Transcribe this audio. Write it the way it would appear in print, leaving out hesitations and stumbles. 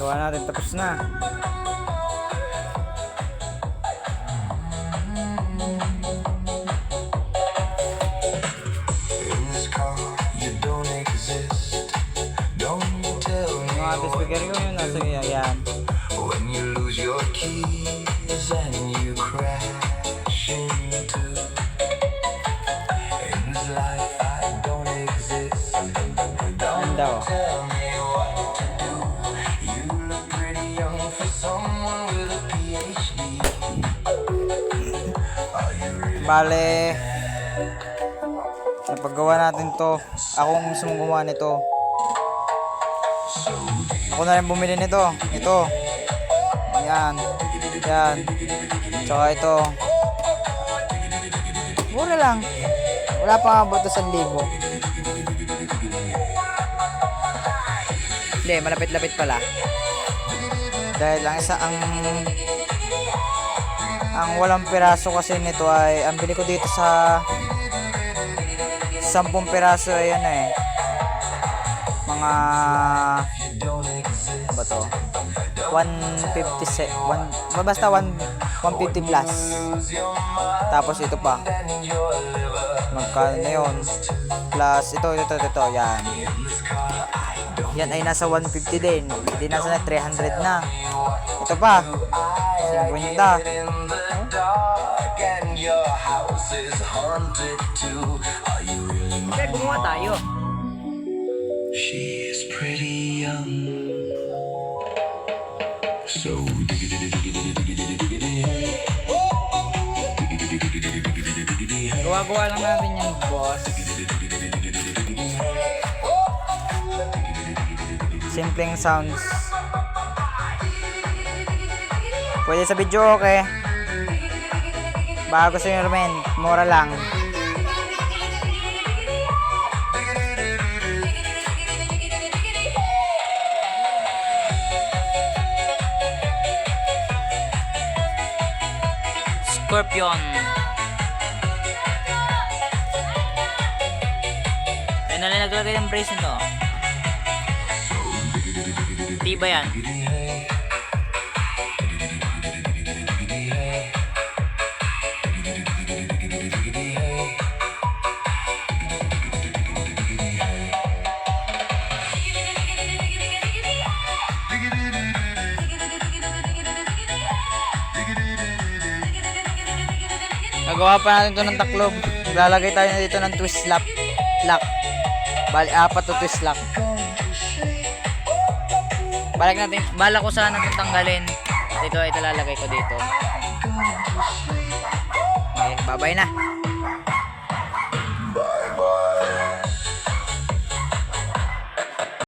Gawa natin, tapos na. Mga ating speaker ko yun, nasa yan. When you lose your keys and you crash into in this life I don't exist. Yan daw. Tell me what to do. You look pretty young for someone with a PhD. Are you really Bale, napagawa natin to. Akong mismo gumawa nito. Ako na rin bumili nito. Ito. Yan. Yan. Tsaka ito. Mura lang. Wala pa nga buto 1,000. Hindi, malapit-lapit pala. Dahil lang isa ang walang piraso kasi nito ay ang bili ko dito sa 10 piraso ayun eh. Mga ba to? 150 basta 150 plus. Tapos ito pa. Magkano na yun? Plus ito yan. Yan ay nasa 150 din. Hindi nasa 300 na. Ito pa. 50. Kaya gumawa tayo. She is pretty young. So Gawa-gawa lang natin yan, boss. Simpleng sounds. Pwede sa video, okay? Baka gusto nyo rin, mura lang. Scorpion. Ayun na lang naglagay ng brace nito. Tiba yan. Nagawa pa natin ito ng taklob. Lalagay tayo dito ng twist lock. Bali, 4 to twist lock. Balak ko sana itong tanggalin. Ito lalagay ko dito. Okay, bye-bye na.